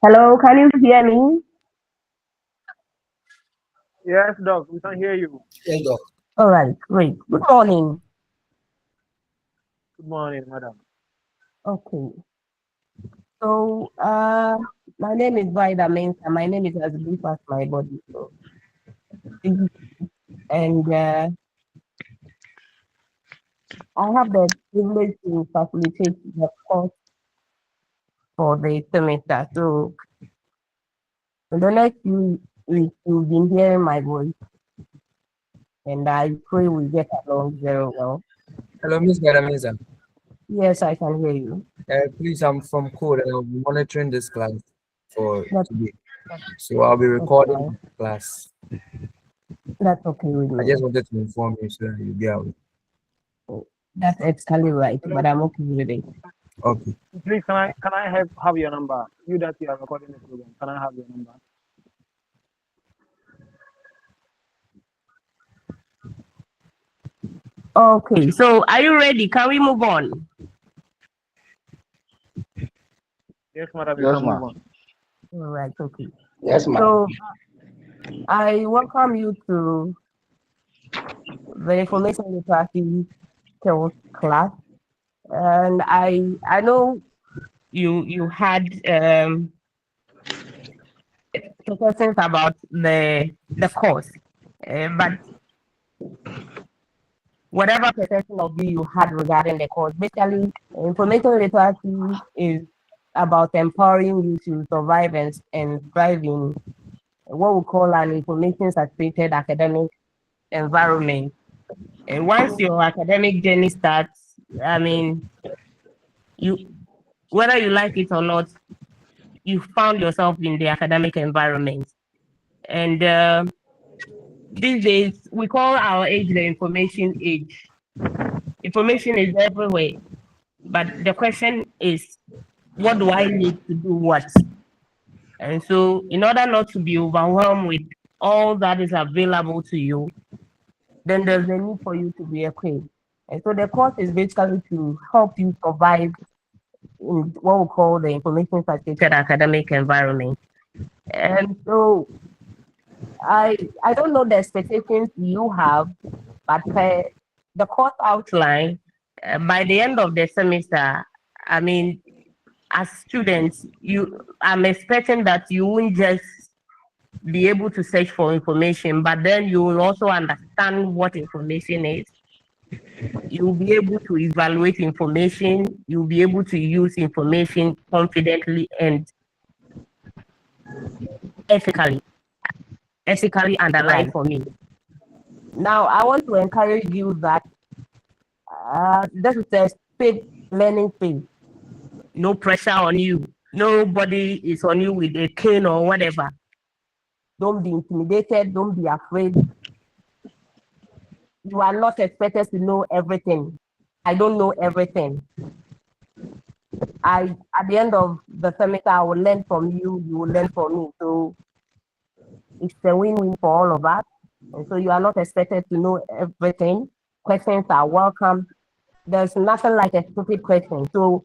Hello, can you hear me? Yes, Doc, we can hear you. Yes, doc. All right, great. Good morning. Good morning, madam. Okay, so my name is Vida Mensa. My name is as brief as my body. So, and I have the privilege to facilitate the course for the semester. So, in the next few weeks, you've been hearing my voice, and I pray we get along very well. Hello, Miss Gadamiza. Yes, I can hear you. Please, I'm from Code and I'll be monitoring this class for That, today. So I'll be that's recording fine. the class. That's okay with I me. just wanted to inform you so that you'll be aware. That's exactly right, but I'm okay with it. Okay. Please, can I have your number? You that you are recording the program. Can I have your number? Okay, so are you ready? Can we move on? Yes, madam, you Yes, can ma. move on. All right, okay. Yes, ma. So I welcome you to the information literacy skills class, and I know you had questions about the course, but whatever perception of you had regarding the course, basically information literacy is about empowering you to survive and thrive in what we call an information saturated academic environment. And once your academic journey starts, I mean, you whether you like it or not, you found yourself in the academic environment. And these days, we call our age the information age. Information is everywhere, but the question is, what do I need to do what? And so, in order not to be overwhelmed with all that is available to you, then there's a need for you to be equipped. And so the course is basically to help you survive in what we call the information saturated academic environment. And so I don't know the expectations you have, but the course outline by the end of the semester, I mean, as students, I'm expecting that you won't just be able to search for information, but then you will also understand what information is. You'll be able to evaluate information, you'll be able to use information confidently and ethically, ethically and alive Right. for me. Now, I want to encourage you that this is a paid learning phase. No pressure on you. Nobody is on you with a cane or whatever. Don't be intimidated. Don't be afraid. You are not expected to know everything. I don't know everything. At the end of the semester, I will learn from you. You will learn from me. So it's a win-win for all of us. And so you are not expected to know everything. Questions are welcome. There's nothing like a stupid question. So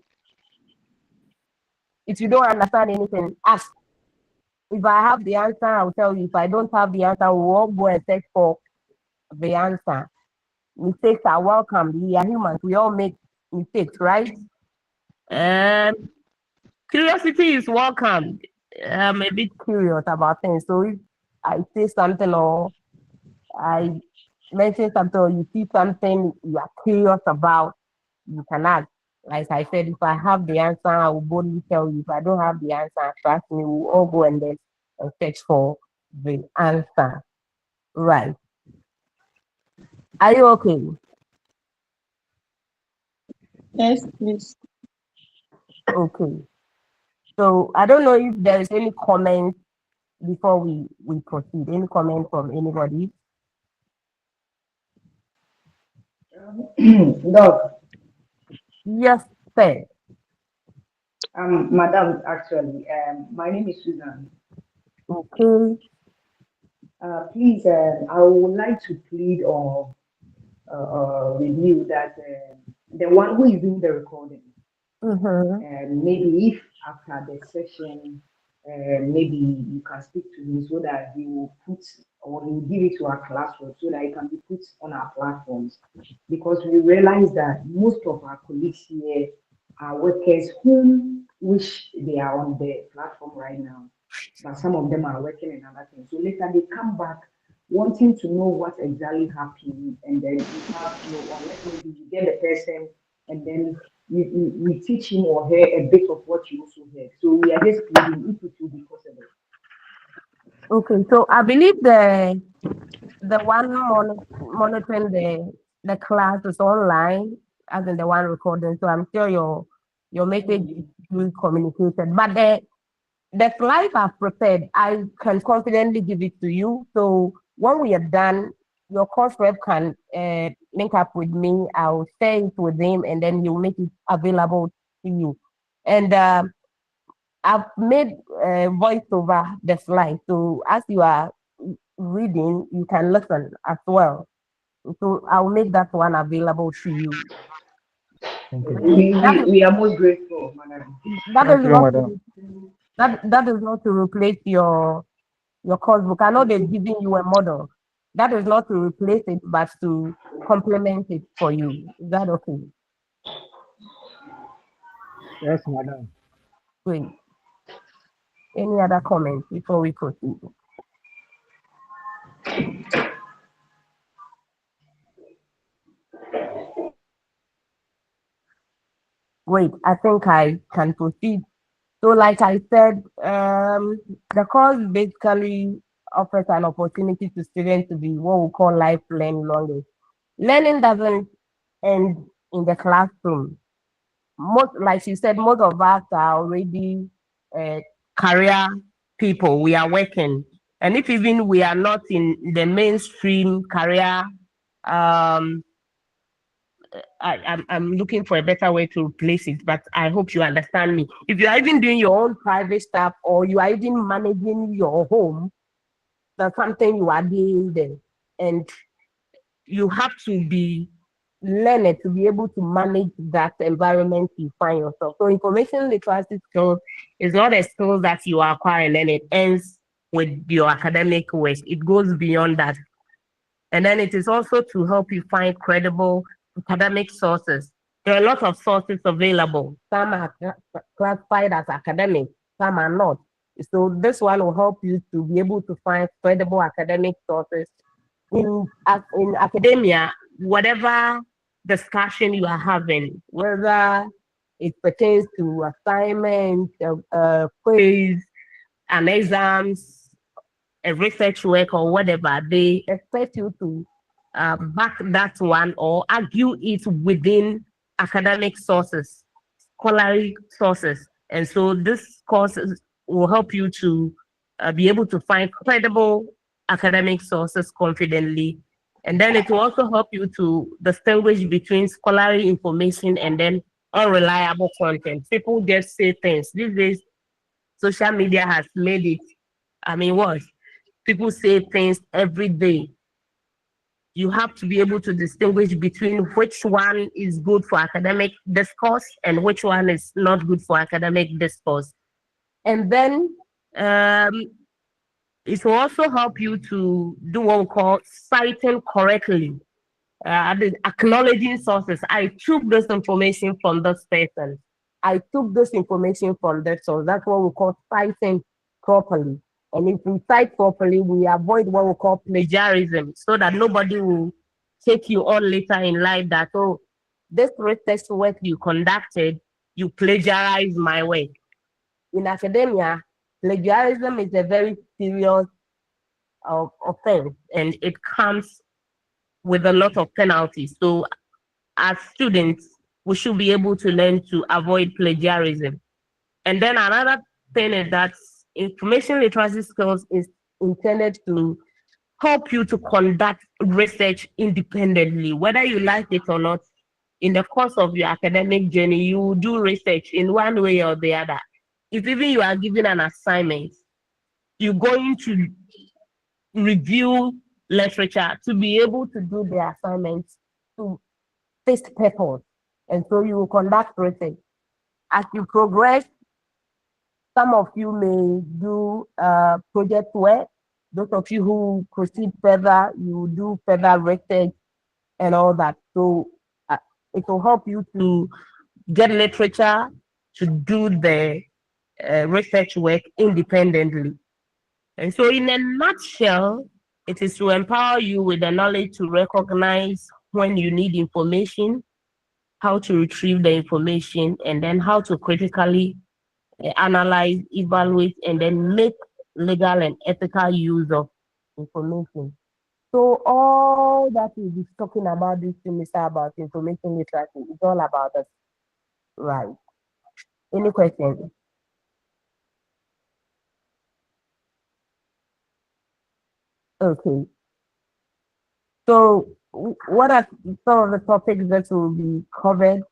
if you don't understand anything, ask. If I have the answer, I'll tell you. If I don't have the answer, we'll all go and search for the answer. Mistakes are welcome. We are humans. We all make mistakes, right? And curiosity is welcome. I'm a bit curious about things. So if I say something or I mention something or you see something you are curious about, you can ask. Like I said, if I have the answer, I will boldly tell you. If I don't have the answer, trust me, we'll all go and then search for the answer. Right. Are you okay? Yes, please. Okay. So I don't know if there is any comment before we proceed. Any comment from anybody? Doc, Yes, sir. Madam, actually, my name is Susan. Okay. Please, I would like to plead or with you that the one who is doing the recording, Mm-hmm. maybe if after the session, maybe you can speak to him so that he will put or he will give it to our classroom so that it can be put on our platforms. Because we realize that most of our colleagues here are workers whom wish they are on the platform right now, but some of them are working in other things. So later they come back wanting to know what exactly happened, and then you have unless maybe you get the person and then you teach him or her a bit of what you also heard. So we are just pleading if it will be possible. Okay, so I believe the one monitoring the class is online, as in the one recording. So I'm sure your message is being communicated. But the slides I've prepared, I can confidently give it to you. So when we are done, your course rep can link up with me. I'll share it with him, and then he'll make it available to you. And I've made voice over the slide. So as you are reading, you can listen as well. So I'll make that one available to you. Thank you. That is We are most grateful, madam. that Thank is you, not madam. that is not to replace your course book. I know they're giving you a model. That is not to replace it, but to complement it for you. Is that okay? Yes, madam. Great. Any other comments before we proceed? Wait, I think I can proceed. So, like I said, the course basically offers an opportunity to students to be what we call lifelong learning. Learning doesn't end in the classroom. Most, like you said, most of us are already uh, career people. We are working, and if even we are not in the mainstream career, um, I'm looking for a better way to replace it, but I hope you understand me. If you are even doing your own private stuff or you are even managing your home, that's something you are doing there. And you have to be learned to be able to manage that environment you find yourself. So information literacy skills is not a skill that you acquire and then it ends with your academic work. It goes beyond that. And then it is also to help you find credible academic sources. There are a lot of sources available. Some are classified as academic, some are not. So this one will help you to be able to find credible academic sources in academia. Whatever discussion you are having, whether it pertains to assignment, quiz, and exams, a research work or whatever, they expect you to back that one or argue it within academic sources, scholarly sources. And so this courses will help you to be able to find credible academic sources confidently. And then it will also help you to distinguish between scholarly information and then unreliable content. People just say things. These days, social media has made it, I mean, what? People say things every day. You have to be able to distinguish between which one is good for academic discourse and which one is not good for academic discourse. And then it will also help you to do what we call citing correctly, acknowledging sources. I took this information from this person. I took this information from that source. That's what we call citing properly. And if we cite properly, we avoid what we call plagiarism so that nobody will take you on later in life that, oh, this research work you conducted, you plagiarize my work. In academia, plagiarism is a very serious offense and it comes with a lot of penalties. So as students, we should be able to learn to avoid plagiarism. And then another thing is that information literacy skills is intended to help you to conduct research independently, whether you like it or not. In the course of your academic journey, you will do research in one way or the other. If even you are given an assignment, you're going to review literature to be able to do the assignments to fixed purpose. And so you will conduct research. As you progress some of you may do project work. Those of you who proceed further, you do further research and all that. So it will help you to get literature to do the research work independently. And so, in a nutshell, it is to empower you with the knowledge to recognize when you need information, how to retrieve the information, and then how to critically analyze, evaluate, and then make legal and ethical use of information. So all that we'll be talking about this semester about information literacy is all about us. Right. Any questions? Okay. So what are some of the topics that will be covered?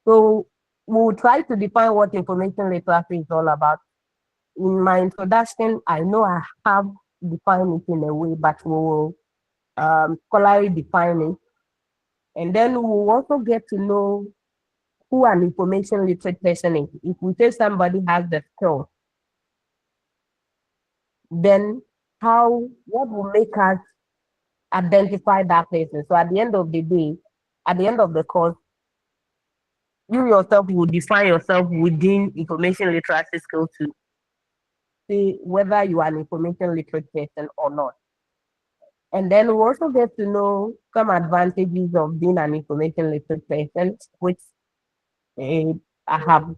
So we'll try to define what information literacy is all about. In my introduction, I know I have defined it in a way, but we will scholarly define it. And then we'll also get to know who an information literate person is. If we say somebody has the skill, then what will make us identify that person? So at the end of the day, at the end of the course, you yourself will define yourself within information literacy skill to see whether you are an information literate person or not. And then we also get to know some advantages of being an information literate person, which I have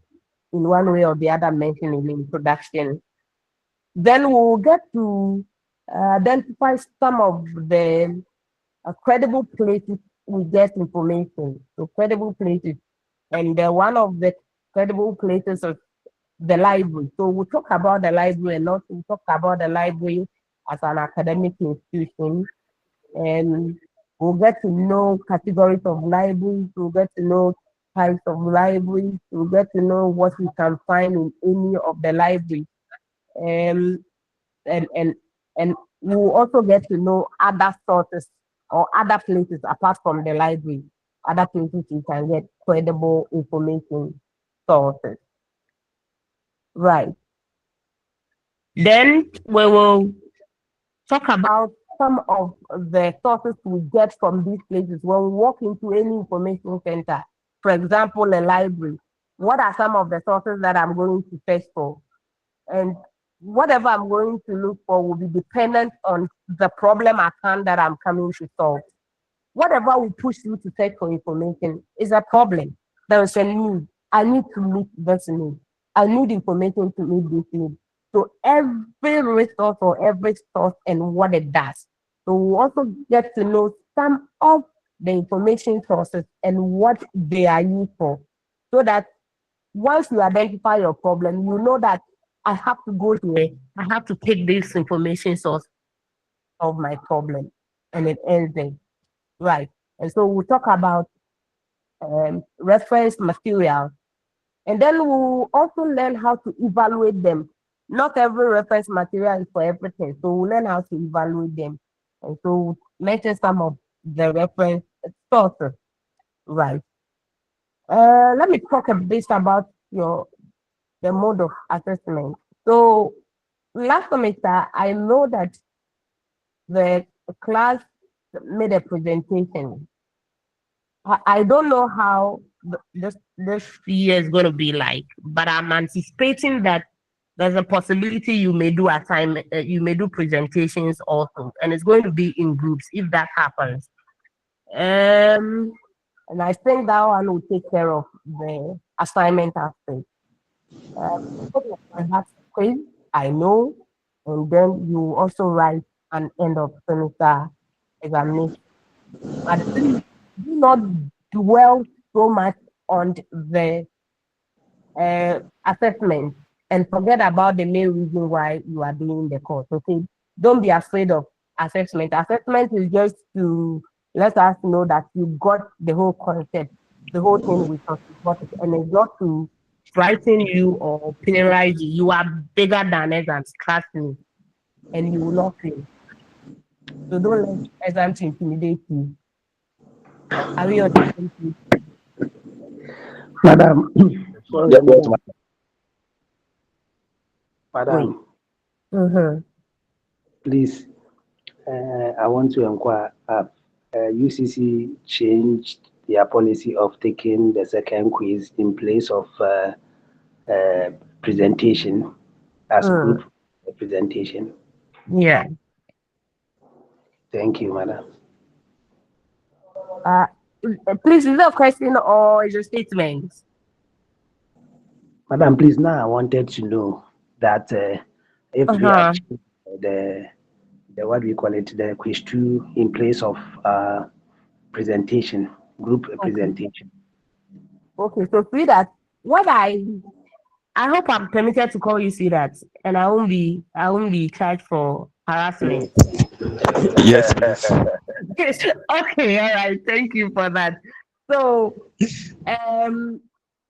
in one way or the other mentioned in the introduction. Then we'll get to identify some of the credible places we get information. So credible places. And one of the credible places is the library. So we'll talk about the library and also we'll talk about the library as an academic institution. And we'll get to know categories of libraries. We'll get to know types of libraries. We'll get to know what we can find in any of the libraries. Um, and and we will also get to know other sources or other places apart from the library, other places you can get credible information sources. Right. Then we will talk about some of the sources we get from these places when we walk into any information center. For example, a library. What are some of the sources that I'm going to search for? And whatever I'm going to look for will be dependent on the problem at hand that I'm coming to solve. Whatever will push you to search for information is a problem. There is a need. I need to meet this need. I need information to meet this need. So every resource or every source and what it does. So we also get to know some of the information sources and what they are used for. So that once you identify your problem, you know that I have to go here, I have to take this information source of my problem, and it ends there. Right. And so we'll talk about reference materials, and then we'll also learn how to evaluate them. Not every reference material is for everything, so we'll learn how to evaluate them. And so we'll mention some of the reference sources. Right. Let me talk a bit about the mode of assessment. So last semester, I know that the class made a presentation. I don't know how this year is going to be like, but I'm anticipating that there's a possibility you may do assignment, you may do presentations also, and it's going to be in groups if that happens. And I think that one will take care of the assignment aspect. Quiz, I know, and then you also write an end of semester examination. But please do not dwell so much on the assessment and forget about the main reason why you are doing the course. Okay, don't be afraid of assessment. Assessment is just to let us know that you got the whole concept, the whole thing we talked about, and it's not to frighten you or penalize you. You are bigger than exams, trust me, and you will not fail. So don't let exams intimidate you. Are we on the same page? Madam, sorry, Madam, Mm-hmm. please, I want to inquire. UCC changed their policy of taking the second quiz in place of presentation as Mm. group presentation. Yeah. Thank you, madam. Uh, please, is it a question or is it a statement? Madam, please, now I wanted to know that if they have Uh-huh. changed the what we call it, the quiz two in place of presentation, group Okay. presentation. Okay. So see that what I hope I'm permitted to call you see that, and I won't be charged for harassment. Yes, please. Okay, all right. Thank you for that. So, um,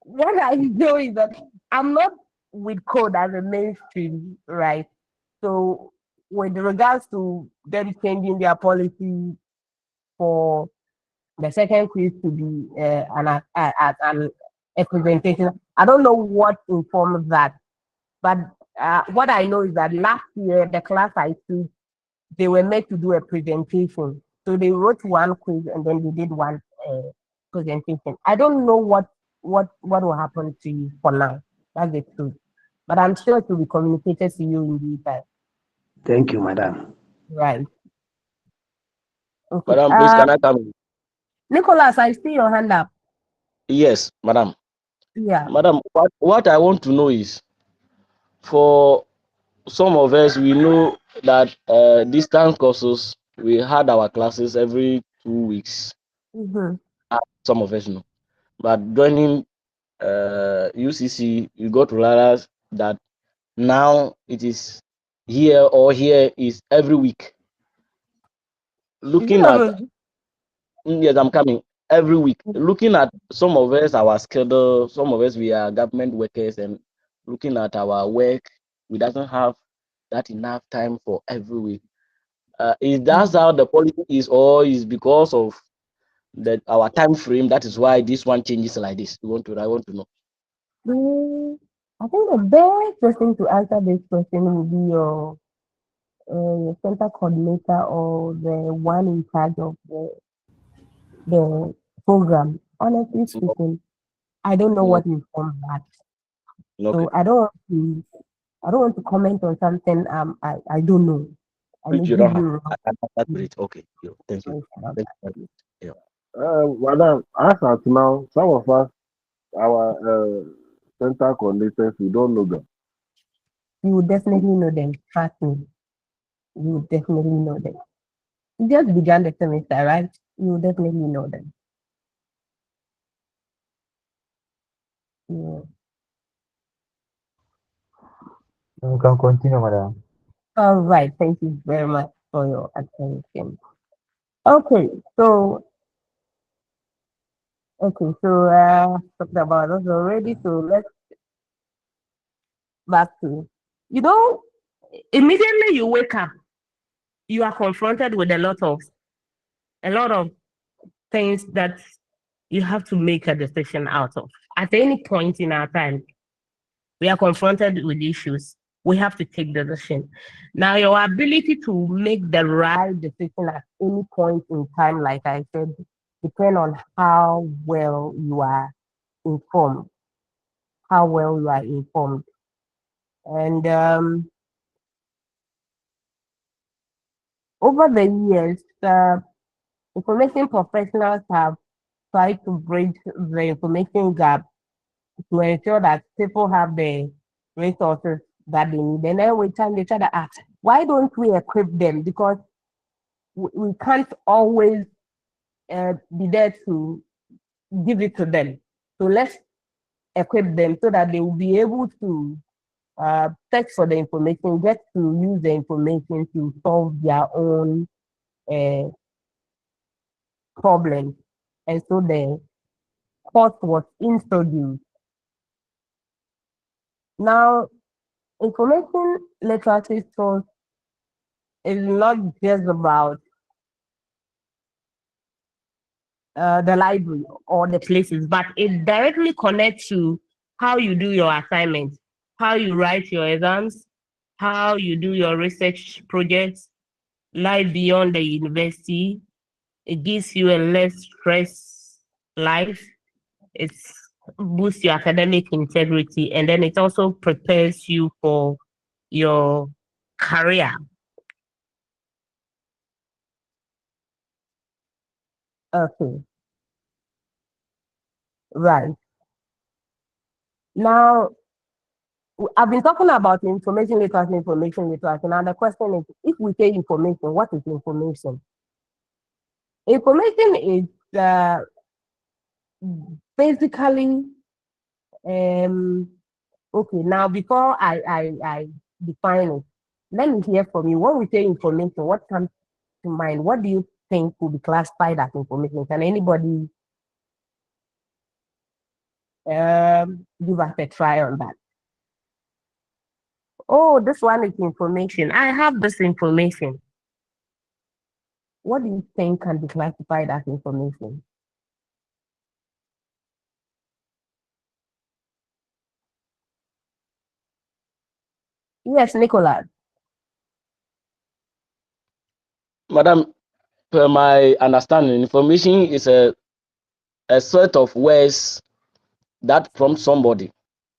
what I know is that I'm not with code as a mainstream, right? So, with regards to them changing their policy for the second quiz to be a presentation, I don't know what informed that, but what I know is that last year the class I took they were made to do a presentation. So they wrote one quiz and then they did one presentation. I don't know what will happen to you for now. That's the truth. But I'm sure it will be communicated to you in due time. Thank you, madam. Right. Okay. Madam, please, can I come in? Nicholas, I see your hand up. Yes, madam. Yeah. Madam, what I want to know is for some of us, we know that distance courses, we had our classes every 2 weeks. Mm-hmm. Some of us know. But joining UCC, you got to realize that now it is here is every week. Is it Looking at a, yes, I'm coming every week. Looking at some of us, our schedule, some of us we are government workers, and looking at our work, we doesn't have that enough time for every week. Is that how the policy is, or is because of our time frame? That is why this one changes like this. I want to know. I think the best person to answer this question will be your center coordinator or the one in charge of the program. Honestly No, speaking, I don't know no, what informed that. okay. So I don't want to comment on something I don't know. I may You give don't have. you wrong That's great. Okay. Thank you. information about Thank that. you. Yeah. Madam, as at now, some of us, our center coordinators, we don't know them. You will definitely know them. Trust me. You will definitely know them. You just began the semester, right? You will definitely know them. Yeah. You can continue, madam. All right. Thank you very much for your attention. Okay. So talked about this already. So let's back to you know immediately you wake up, you are confronted with a lot of things that you have to make a decision out of. At any point in our time, we are confronted with issues. We have to take the decision. Now, your ability to make the right decision at any point in time, like I said, depend on how well you are informed. How well you are informed. And over the years, information professionals have tried to bridge the information gap to ensure that people have the resources that they need. And then every time they try to ask, why don't we equip them? Because we can't always be there to give it to them. So let's equip them so that they will be able to search for the information, get to use the information to solve their own uh, problems. And so the course was introduced. Now, information literacy source is not just about the library or the places, but it directly connects to how you do your assignments, how you write your exams, how you do your research projects, life beyond the university. It gives you a less stress life. It boosts your academic integrity, and then it also prepares you for your career. Okay, right. Now, I've been talking about information literacy. Now, the question is, if we say information, what is information? Information is basically, um, okay, now before I define it, let me hear from you. When we say information, what comes to mind? What do you think will be classified as information? Can anybody give us a try on that? Oh, this one is information. I have this information. What do you think can be classified as information? Yes, Nicholas. Madam, per my understanding, information is a set of words that prompt somebody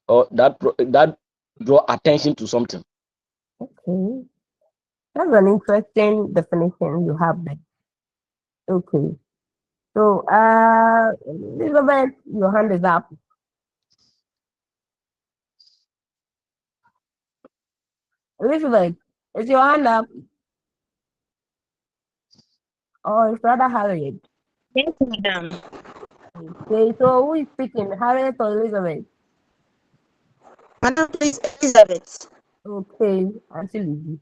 or that draw attention to something. Okay, that's an interesting definition you have there. Okay, so Elizabeth, your hand is up. Elizabeth, is your hand up? Or it's rather Harriet? Yes, madam. Okay, so who is speaking, Harriet or Elizabeth? Madam, please, Elizabeth. Okay, actually.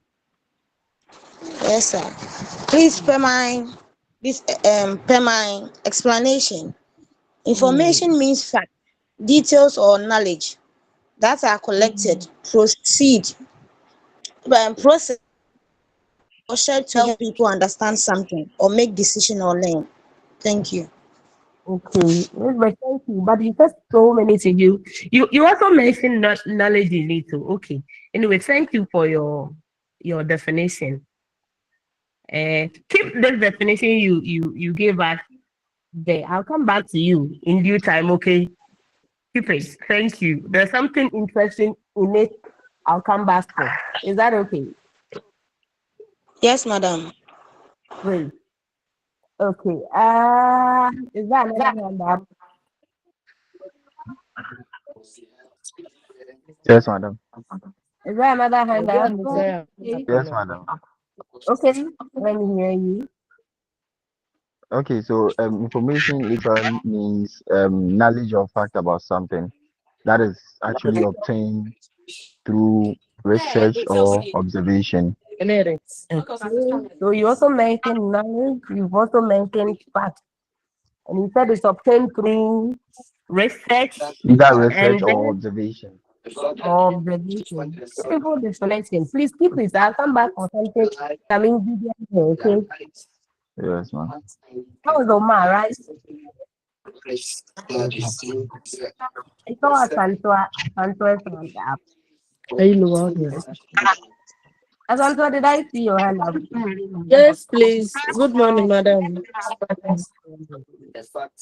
Yes, sir. Please, per my explanation, information means fact, details or knowledge that are collected, process or shared to help people understand something or make decision or learn. Thank you. Okay, Elizabeth, thank you. But you said so many things. You also mentioned knowledge in it too. Okay. Anyway, thank you for your definition. Keep this definition you gave us there. I'll come back to you in due time. Okay. Keep it. Thank you. There's something interesting in it. I'll come back for. Is that okay? Yes, madam. Great. Okay. Is that another hand up? Yes, madam. Is there another hand up? Okay. Yes, madam. Okay. Let me hear you. Okay, so information literally means knowledge or fact about something that is actually obtained through research or observation. Okay. So you also mentioned knowledge. You've also mentioned facts, and you said it's obtained through research Either research and or then observation. observation. Beautiful disconnection. Please keep it. I'll come back for something coming video. Okay. Yes, ma'am. That was Omar, right? Yes, ma'am. I saw a Santo's hand up. Asantua, did I see your hand up? Yes, please. Good morning, madam.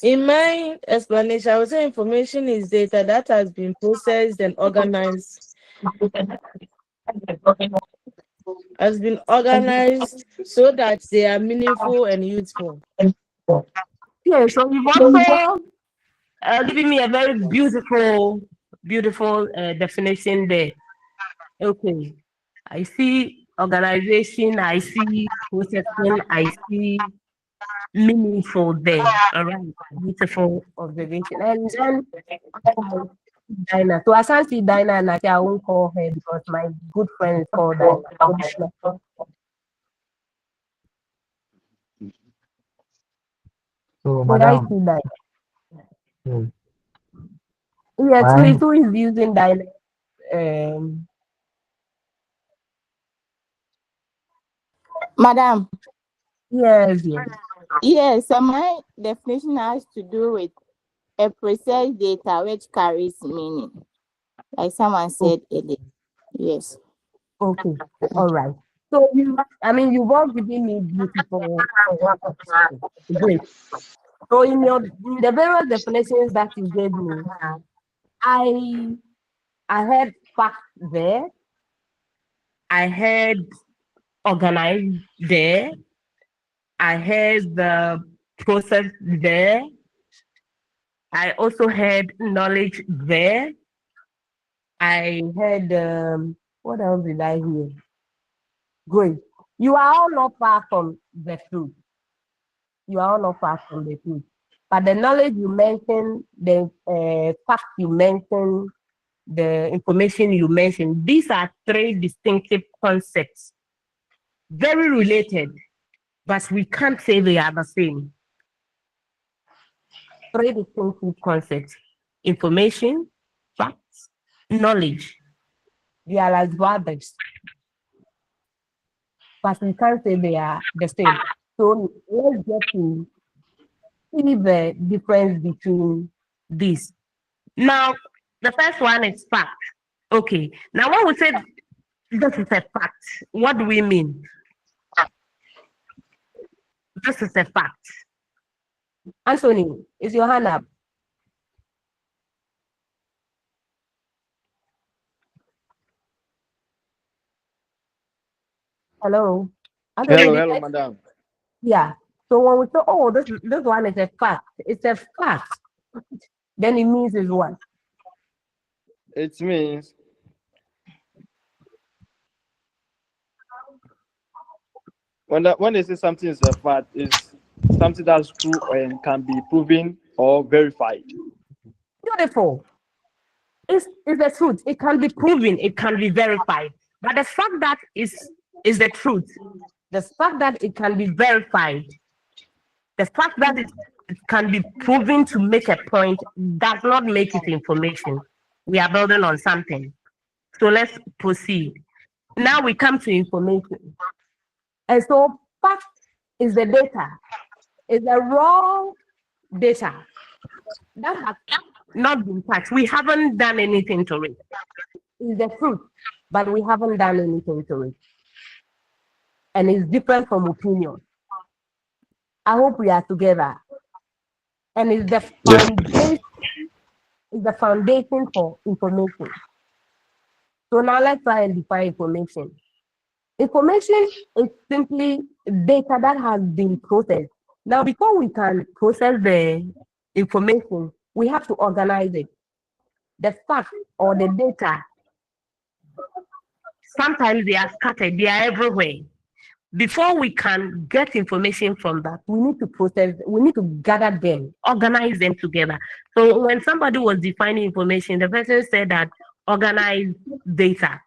In my explanation, I would say information is data that has been processed and organized, so that they are meaningful and useful. Yeah, so you've also given me a very beautiful definition there. Okay. I see organization, I see processing, I see meaningful there. All right. Beautiful observation. And then Dinah. So I can't see Dinah and I won't call her because my good friend is called Dinah. So, Did I madam, see Dinah? yes, Yes, please. mine, Who is using Dinah? Um, Madam, yes. yes, so my definition has to do with a precise data which carries meaning, like someone said earlier. Yes. Okay, all right. So you've all given me beautiful. Great. So in the various definitions that you gave me, I I heard fact there, I heard organized there, I heard the process there, I also heard knowledge there, I heard what else did I hear? Great. You are all not far from the truth. You are all not far from the truth. But the knowledge you mentioned, the fact you mentioned, the information you mentioned, these are three distinctive concepts, very related, but we can't say they are the same. Three distinctive concepts: information, facts, knowledge. They are like brothers, but we can't say they are the same. So let's get to see the difference between these. Now, the first one is fact. Okay. Now, when we say this is a fact, what do we mean? This is a fact. Anthony, is your hand up? Hello. Anthony, Hello, madam. yeah. So when we say, oh, this one is a fact, it's a fact, then it means is what? It means when they say something is a fact, is something that's true and can be proven or verified. Beautiful. It's the truth. It can be proven, it can be verified. But the fact that is the truth. The fact that it can be verified, the fact that it can be proven to make a point does not make it information. We are building on something. So let's proceed. Now we come to information. And so fact is the data, is the raw data that has not been touched. We haven't done anything to it. It's the truth, but we haven't done anything to it. And it's different from opinion. I hope we are together. And it's the foundation, is the foundation for information. So now let's try and define information. Information is simply data that has been processed. Now, before we can process the information, we have to organize it. The facts or the data, sometimes they are scattered, they are everywhere. Before we can get information from that, we need to process, we need to gather them, organize them together. So when somebody was defining information, the person said that organize data.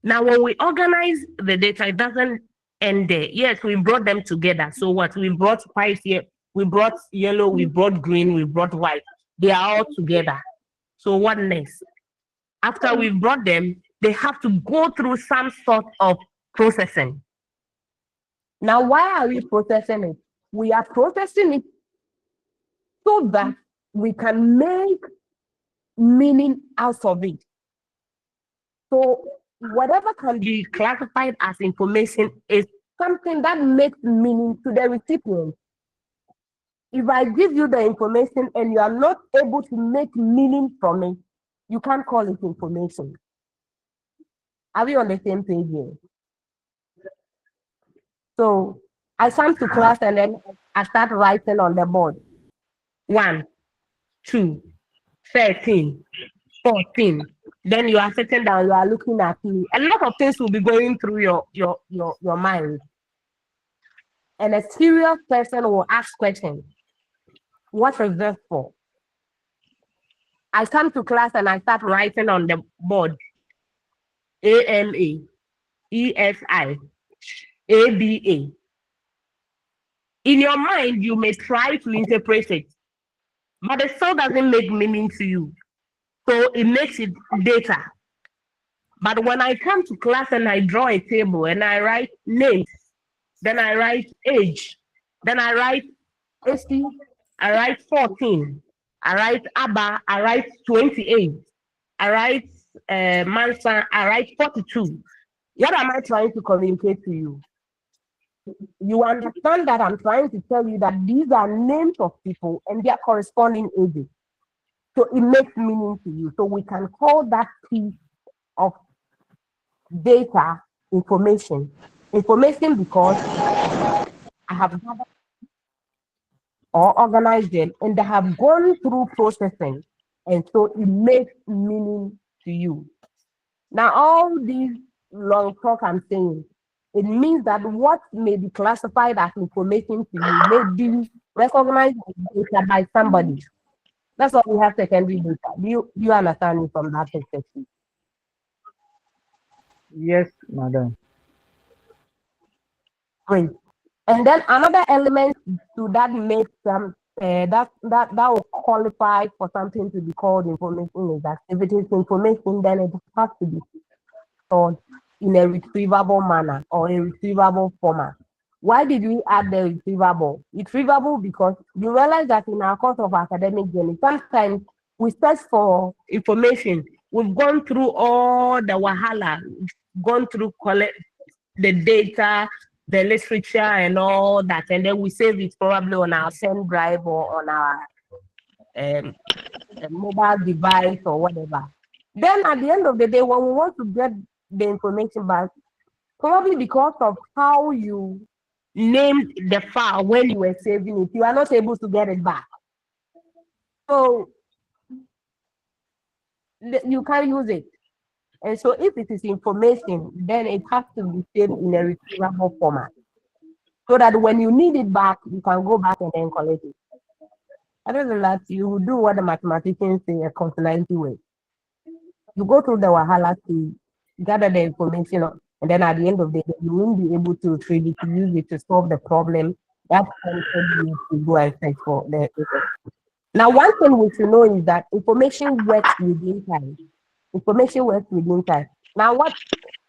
Now, when we organize the data, it doesn't end there. Yes, we brought them together. So what? We brought white here, we brought yellow, we brought green, we brought white. They are all together. So what next? After we brought them, they have to go through some sort of processing. Now, why are we processing it? We are processing it so that we can make meaning out of it. So whatever can be classified as information is something that makes meaning to the recipient. If I give you the information and you are not able to make meaning from it, you can't call it information. Are we on the same page here? So I come to class and then I start writing on the board. 1, 2, 13, 14. Then you are sitting down, you are looking at me. A lot of things will be going through your mind. And a serious person will ask questions. What is this for? I come to class and I start writing on the board. AMA, ESI, ABA. In your mind, you may try to interpret it, but it still doesn't make meaning to you. So it makes it data. But when I come to class and I draw a table and I write names, then I write age, then I write 80, I write 14, I write ABBA, I write 28, I write Mansa, I write 42. What am I trying to communicate to you? You understand that I'm trying to tell you that these are names of people and their corresponding ages. So it makes meaning to you. So we can call that piece of data information. Information because I have gathered or organized them and they have gone through processing. And so it makes meaning to you. Now, all these long talk I'm saying, it means that what may be classified as information to you may be recognized as data by somebody. That's why we have secondary data. Do you understand me from that perspective? Yes, madam. Great. And then another element to that makes that will qualify for something to be called information is that if it is information, then it has to be stored in a retrievable manner or a retrievable format. Why did we add the retrievable? Retrievable because you realize that in our course of academic journey, sometimes we search for information. We've gone through all the wahala, gone through collect the data, the literature, and all that, and then we save it probably on our pen drive or on our mobile device or whatever. Then at the end of the day, when we want to get the information back, probably because of how you named the file when you were saving it, you are not able to get it back. So you can't use it. And so if it is information, then it has to be saved in a retrievable format. So that when you need it back, you can go back and then collect it. Other than that, you will do what the mathematicians say a continuity way. You go through the wahala to gather the information, and then at the end of the day, you won't be able to retrieve it, to use it to solve the problem that prompted you to go and search for the answer. Now, one thing we should know is that information works within time. Information works within time. Now,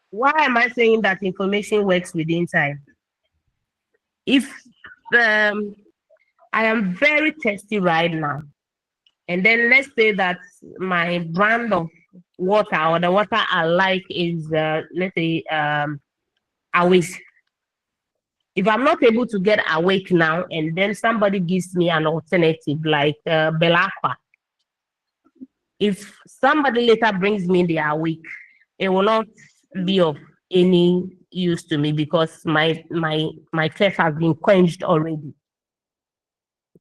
why am I saying that information works within time? If I am very thirsty right now, and then let's say that my brand of water or the water I like is let's say Awake. If I'm not able to get Awake now, and then somebody gives me an alternative like Belaqua, if somebody later brings me the Awake, it will not be of any use to me because my thirst has been quenched already.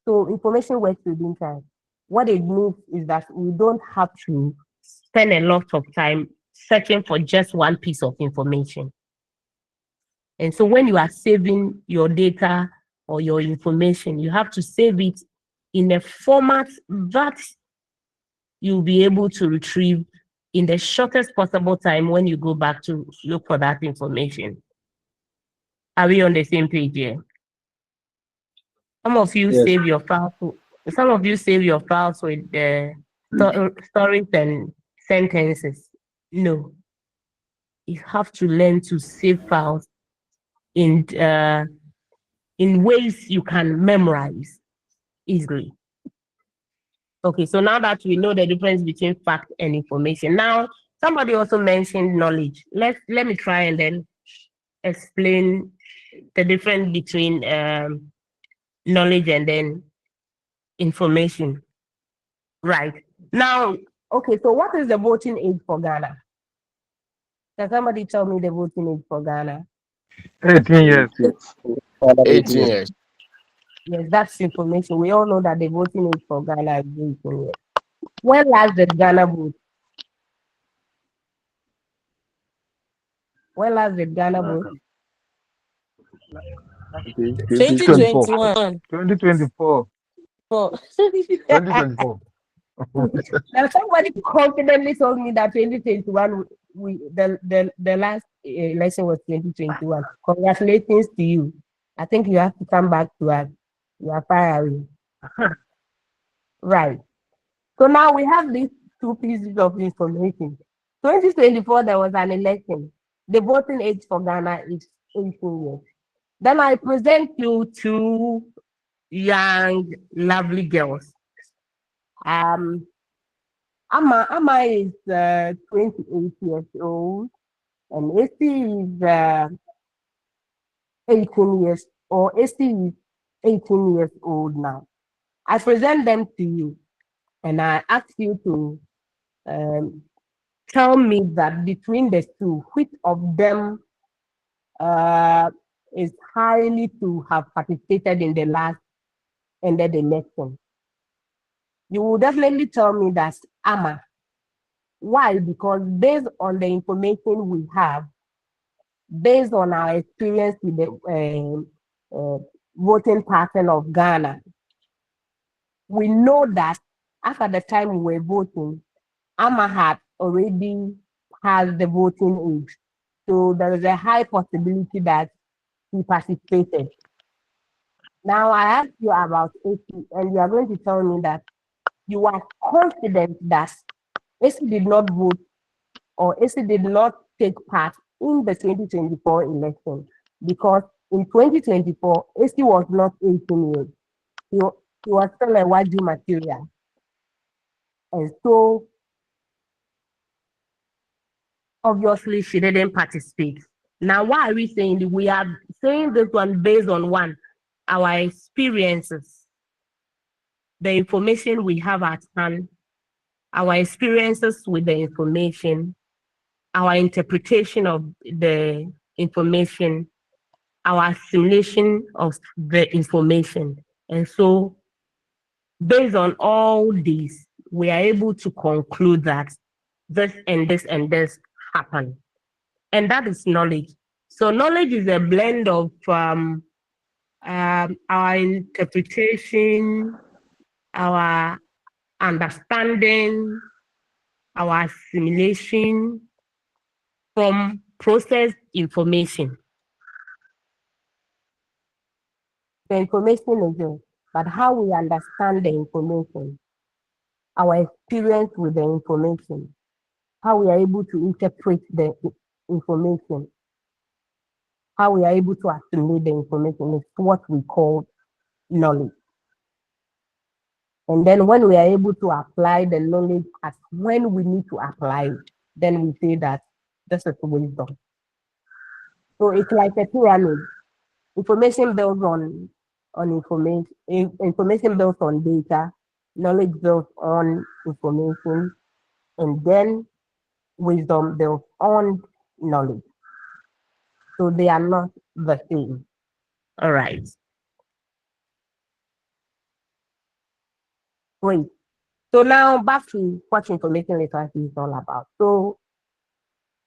So information works within time. What it means is that we don't have to spend a lot of time searching for just one piece of information. And so when you are saving your data or your information, you have to save it in a format that you'll be able to retrieve in the shortest possible time when you go back to look for that information. Are we on the same page here? Some of you Yes. save your files. Some of you save your files with stories and sentences. No, you have to learn to save files in ways you can memorize easily. Okay, so now that we know the difference between fact and information, now somebody also mentioned knowledge. Let me try and then explain the difference between knowledge and then information. Right. Now, okay, so what is the voting age for Ghana? Can somebody tell me the voting age for Ghana? 18 years. 18 years. Yes, that's information. We all know that the voting age for Ghana is 18 years. When last did Ghana vote? When last did Ghana vote? Okay. 2021. 2024. 2024. Now somebody confidently told me that 2021 the last election was 2021. Congratulations to you. I think you have to come back to us. You are far away. Right. So now we have these two pieces of information. 2024 there was an election. The voting age for Ghana is 18 years. Then I present you two young, lovely girls. Amma is 28 years old, And AC is 18 years, or AC is 18 years old now. I present them to you, and I ask you to um, tell me that between the two, which of them uh, is highly to have participated in the last ended election. You will definitely tell me that's AMA. Why? Because based on the information we have, based on our experience with the voting pattern of Ghana, we know that after the time we were voting, AMA had already has the voting age. So there is a high possibility that he participated. Now I ask you about AC, and you are going to tell me that you are confident that AC did not vote or AC did not take part in the 2024 election because in 2024, AC was not 18 years. He was still a YG material. And so obviously she didn't participate. Now, why are we saying that? We are saying this one based on one, our experiences, the information we have at hand, our experiences with the information, our interpretation of the information, our assimilation of the information. And so, based on all these, we are able to conclude that this and this and this happened. And that is knowledge. So, knowledge is a blend of our interpretation, our understanding, our assimilation from processed information. The information is there, but how we understand the information, our experience with the information, how we are able to interpret the information, how we are able to assimilate the information is what we call knowledge. And then when we are able to apply the knowledge as when we need to apply it, then we say that this is wisdom. So it's like a pyramid. Information builds on information, information builds on data, knowledge builds on information, and then wisdom builds on knowledge. So they are not the same. All right. Great. So now back to what information literacy is all about. So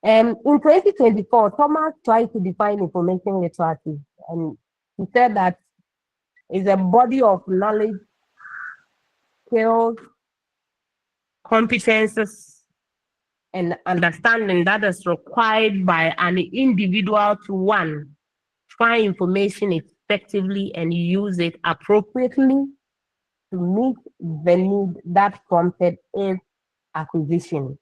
in 2024, Thomas tried to define information literacy, and he said that it's a body of knowledge, skills, competences, and understanding that is required by an individual to one, find information effectively and use it appropriately to meet the need that prompted its acquisition.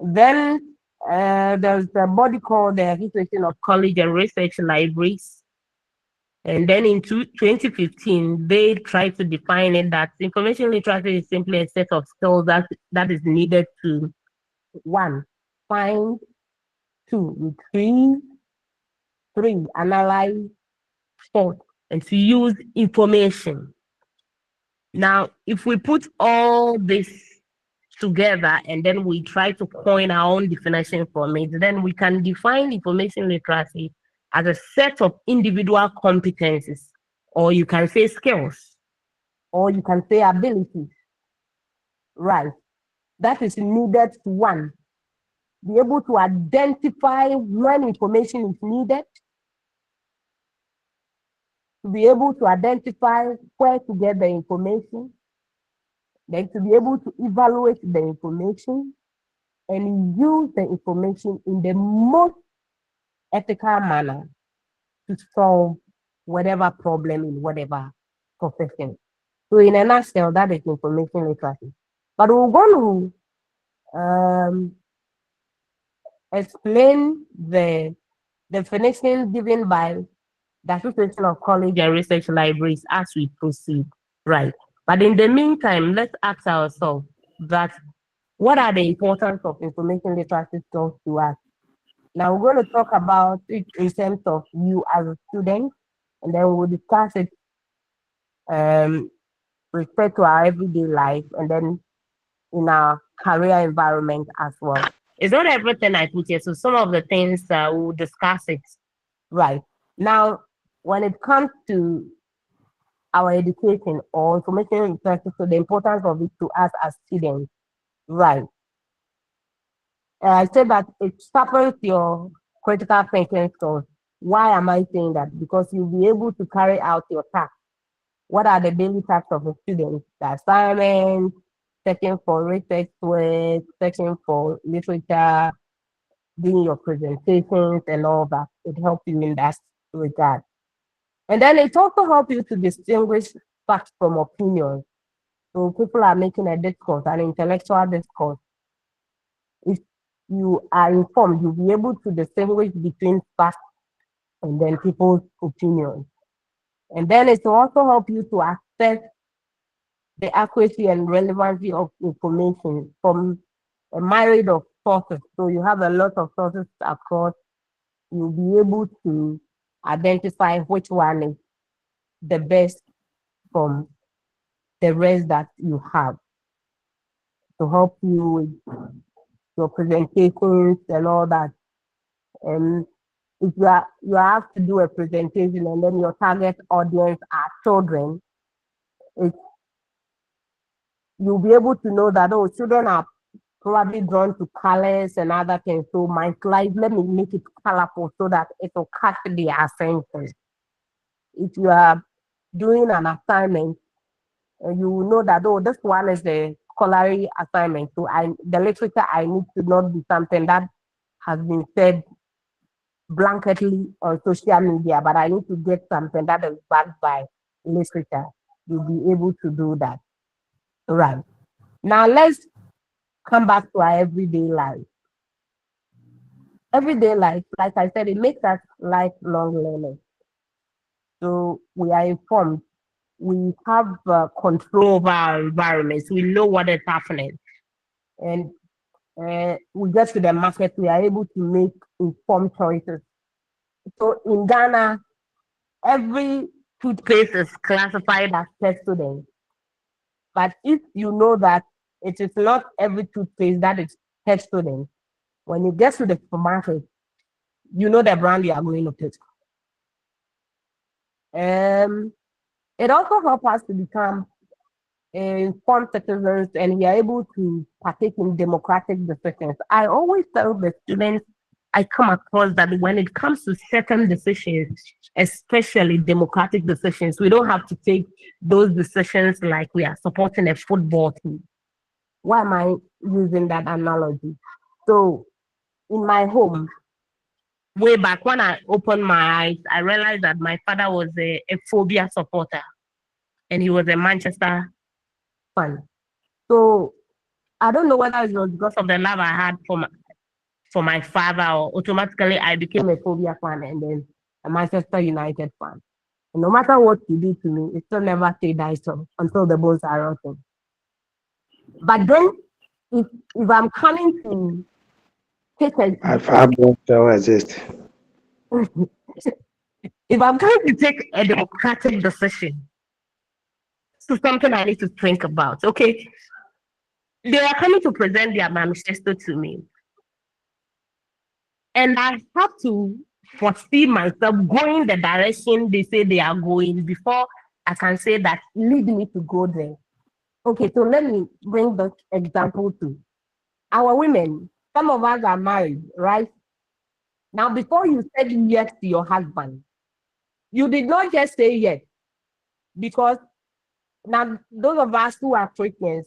Then there's a body called the Association of College and Research Libraries. And then in 2015, they tried to define it that information literacy is simply a set of skills that is needed to, one, find, two, retrieve, three, analyze, four, and to use information. Now, if we put all this together and then we try to coin our own definition from it, then we can define information literacy as a set of individual competencies, or you can say skills, or you can say abilities, right? That is needed to one, be able to identify when information is needed, to be able to identify where to get the information, then to be able to evaluate the information and use the information in the most ethical manner to solve whatever problem in whatever profession. So in a nutshell, that is information literacy. But we're going to explain the definition given by the Association of College and Research Libraries as we proceed, right? But in the meantime, let's ask ourselves that what are the importance of information literacy skills to us Now we're going to talk about it in terms of you as a student, and then we'll discuss it um respect to our everyday life, and then in our career environment as well. It's not everything I put here, so some of the things we'll discuss it right now. When it comes to our education or information resources, so the importance of it to us as students, right? I said that it sharpens your critical thinking skills. Why am I saying that? Because you'll be able to carry out your tasks. What are the daily tasks of a student? The assignment, searching for research work, searching for literature, doing your presentations and all that. It helps you in that regard. And then it also helps you to distinguish facts from opinions. So people are making a discourse, an intellectual discourse. If you are informed, you'll be able to distinguish between facts and then people's opinions. And then it will also help you to assess the accuracy and relevancy of information from a myriad of sources. So you have a lot of sources across, you'll be able to identify which one is the best from the rest that you have to help you with your presentations and all that. And if you have to do a presentation and then your target audience are children, it, you'll be able to know that children are probably drawn to colors and other things. So my slide, let me make it colorful so that it will catch their attention. If you are doing an assignment, you will know that this one is the scholarly assignment. So the literature I need to not be something that has been said blanketly on social media, but I need to get something that is backed by literature. You'll be able to do that. Right. Now let's come back to our everyday life. Everyday life, like I said, it makes us lifelong learners. So we are informed. We have control of our environments. We know what is happening. And we get to the market, we are able to make informed choices. So in Ghana, every toothpaste is classified as pet student. But if you know that it is not every toothpaste that is pet student, when you get to the supermarket, you know the brand you are going to pick. It also helps us to become informed citizens, and we are able to partake in democratic decisions. I always tell the students I come across that when it comes to certain decisions, especially democratic decisions, we don't have to take those decisions like we are supporting a football team. Why am I using that analogy? So in my home, way back when I opened my eyes, I realized that my father was a phobia supporter and he was a Manchester fan. So I don't know whether it was because of the love I had for my father, or automatically I became a phobia fan and then a Manchester United fan. And no matter what you do to me, it still never say die so until the bones are rotten. But then if I'm coming to take a if I'm going to take a democratic decision, so something I need to think about. Okay, they are coming to present their manifesto to me. And I have to foresee myself going the direction they say they are going before I can say that lead me to go there. Okay, so let me bring the example to our women. Some of us are married, right? Now, before you said yes to your husband, you did not just say yes, because now those of us who are Christians,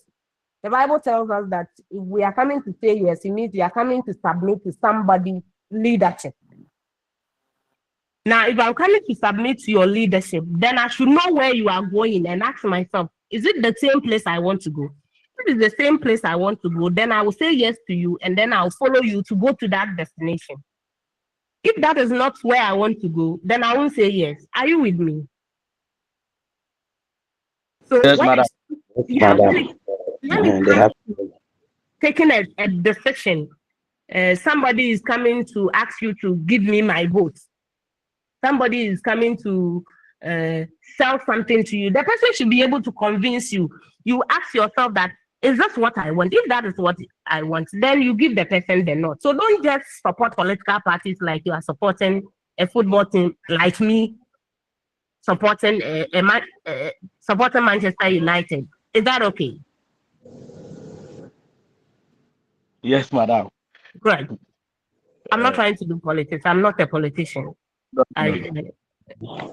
the Bible tells us that if we are coming to say yes, it means we are coming to submit to somebody's leadership. Now, if I'm coming to submit to your leadership, then I should know where you are going and ask myself, is it the same place I want to go? If it's the same place I want to go, then I will say yes to you and then I'll follow you to go to that destination. If that is not where I want to go, then I won't say yes. Are you with me? So Yes, madam. when it comes to taking a decision, somebody is coming to ask you to give me my vote. Somebody is coming to sell something to you. The person should be able to convince you. You ask yourself that, is this what I want? If that is what I want, then you give the person the nod. So don't just support political parties like you are supporting a football team, like me supporting supporting Manchester United. Is that okay? Yes, madam. Good. I'm not trying to do politics. I'm not a politician. No.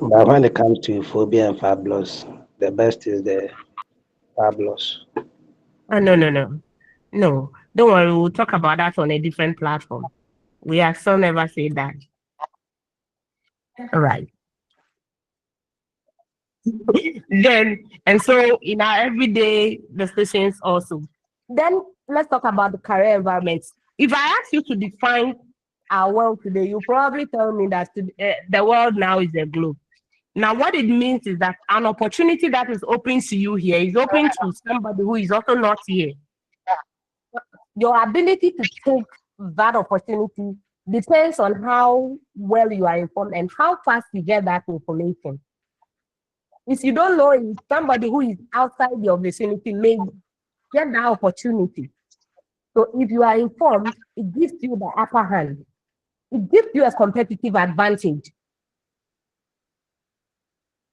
But when it comes to phobia and fabulous, the best is the fabulous. No. No, don't worry. We'll talk about that on a different platform. We have still never said that. All right. Then, and so in our everyday discussions also. Then let's talk about the career environment. If I ask you to define our world today, you probably tell me that the world now is a globe. Now, what it means is that an opportunity that is open to you here is open to somebody who is also not here. Your ability to take that opportunity depends on how well you are informed and how fast you get that information. If you don't know, if somebody who is outside your vicinity may get that opportunity. So if you are informed, it gives you the upper hand. It gives you a competitive advantage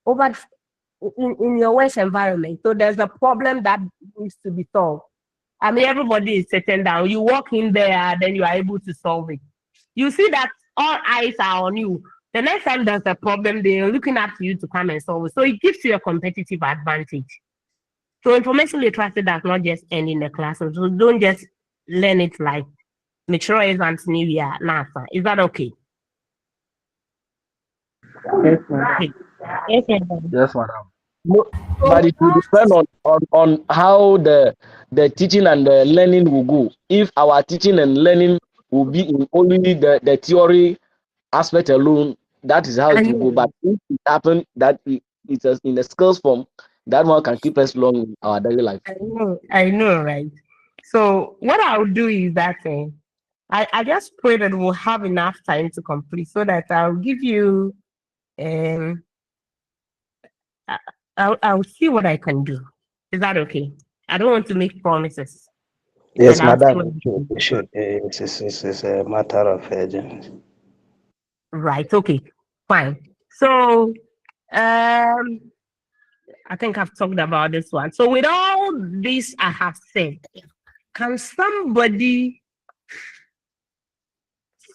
over in your work environment. So there's a problem that needs to be solved. I mean, everybody is sitting down. You walk in there, then you are able to solve it. You see that all eyes are on you. The next time there's a problem, they're looking up to you to come and solve it. So it gives you a competitive advantage. So information literacy does not just end in the classroom. So don't just learn it like mature exams new year, NASA. Is that okay? Yes, madam. Yes, madam. Yes, madam. No, but it will depend on how the teaching and the learning will go. If our teaching and learning will be in only the theory aspect alone, that is how it will go. But if it happens that it's in the skills form, that one can keep us long in our daily life. I know, right? So what I'll do is that I just pray that we'll have enough time to complete so that I'll give you I'll see what I can do. Is that okay? I don't want to make promises. Yes, I'll see madam. what We should. It's a matter of urgency. Right, okay, fine. So I think I've talked about this one. So with all this I have said, can somebody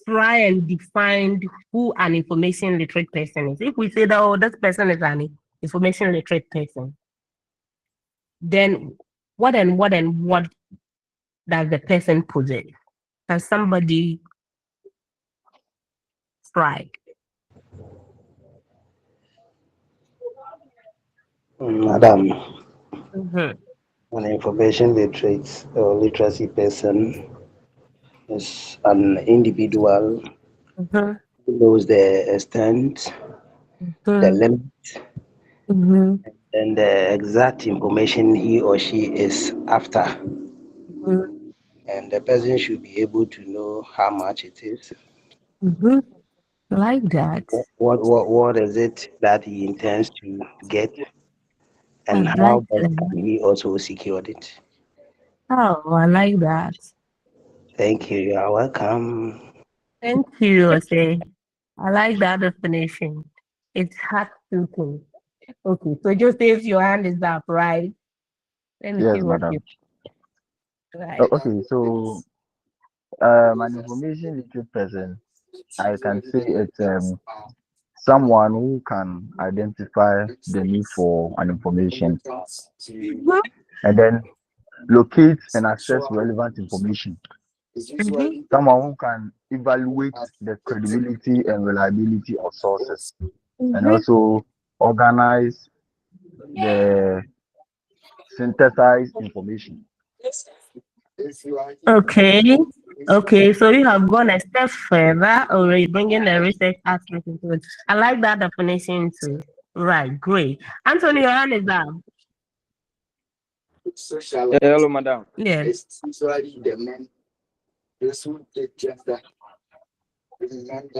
try and define who an information literate person is? If we say that, oh, this person is an information literate person, then what does the person possess? Can somebody try? Madam, Mhm. an information literate or literacy person is an individual Mhm. who knows the extent, the Mhm. limit, Mhm. and the exact information he or she is after. Mhm. And the person should be able to know how much it is. Mhm. Like that. What is it that he intends to get, I and like how best that. can he also secured it. Oh, I like that. Thank you. You are welcome. Thank you, Ose. I like that definition. It's heart suiting. Okay, so just if your hand is up, right? Let me see Yes, what you madam. right. Okay, so an information literate person, I can say it's someone who can identify the need for an information Mhm. and then locate and access relevant information. Mhm. Someone who can evaluate the credibility and reliability of sources and Mhm. also organize the synthesized information. Okay. Okay, so you have gone a step further, or you're bringing the research aspect into it. I like that definition too. Right, great. Anthony, your hand is up. Hello, madam. Yes.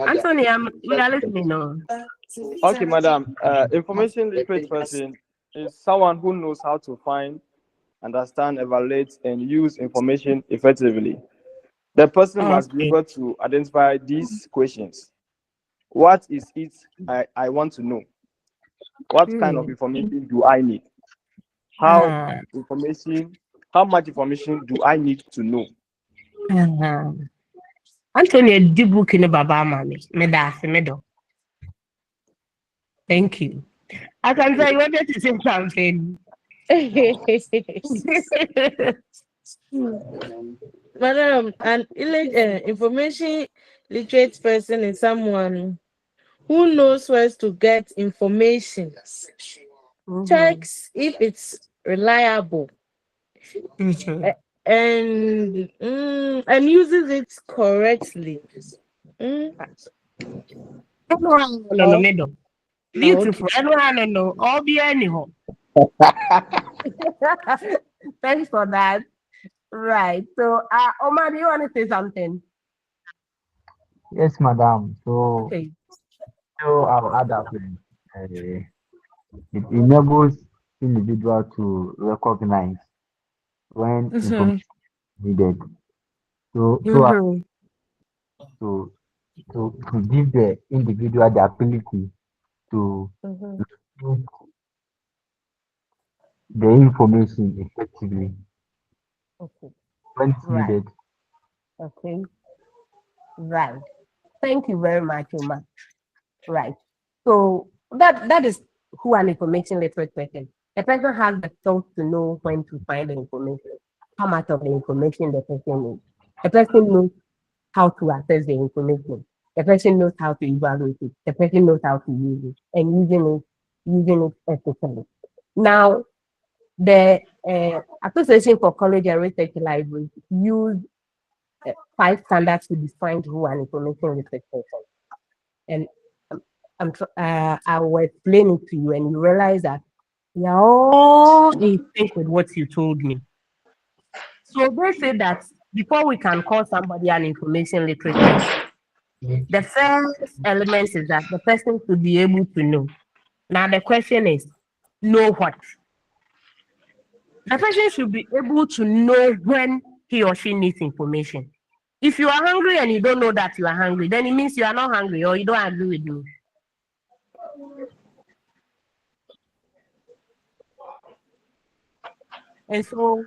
Anthony, we are listening now. Okay, madam. Information literate person is someone who knows how to find, understand, evaluate, and use information effectively. The person must be Okay. able to identify these questions. What is it I want to know? What kind of information do I need? How much information do I need to know? Anthony, the book in the Baba Mami. Medo. Thank you. I can say you wanted to say something. Madam, an information literate person is someone who knows where to get information, checks if it's reliable, and uses it correctly. Beautiful. Anyone know? All be anyhow. Thanks for that. Right. So, Omar, do you want to say something? Yes, madam. So, Okay. I'll add up. It enables individual to recognize when information is needed. So, to give the individual the ability to use the information effectively Okay. when it's Right. needed. Okay. Right. Thank you very much, Omar. Right. So that is who an information literate person. The person has the skills to know when to find the information, how much of the information the person needs. The person knows how to access the information. The person knows how to evaluate it. The person knows how to use it and using it ethically. Now, the Association for College and Research Libraries use 5 standards to define who an information research person. And I will explain it to you, and you realize that we are all in sync with what you told me. So they say that before we can call somebody an information literate person, the first element is that the person should be able to know. Now the question is, know what? The person should be able to know when he or she needs information. If you are hungry and you don't know that you are hungry, then it means you are not hungry or you don't agree with me. And so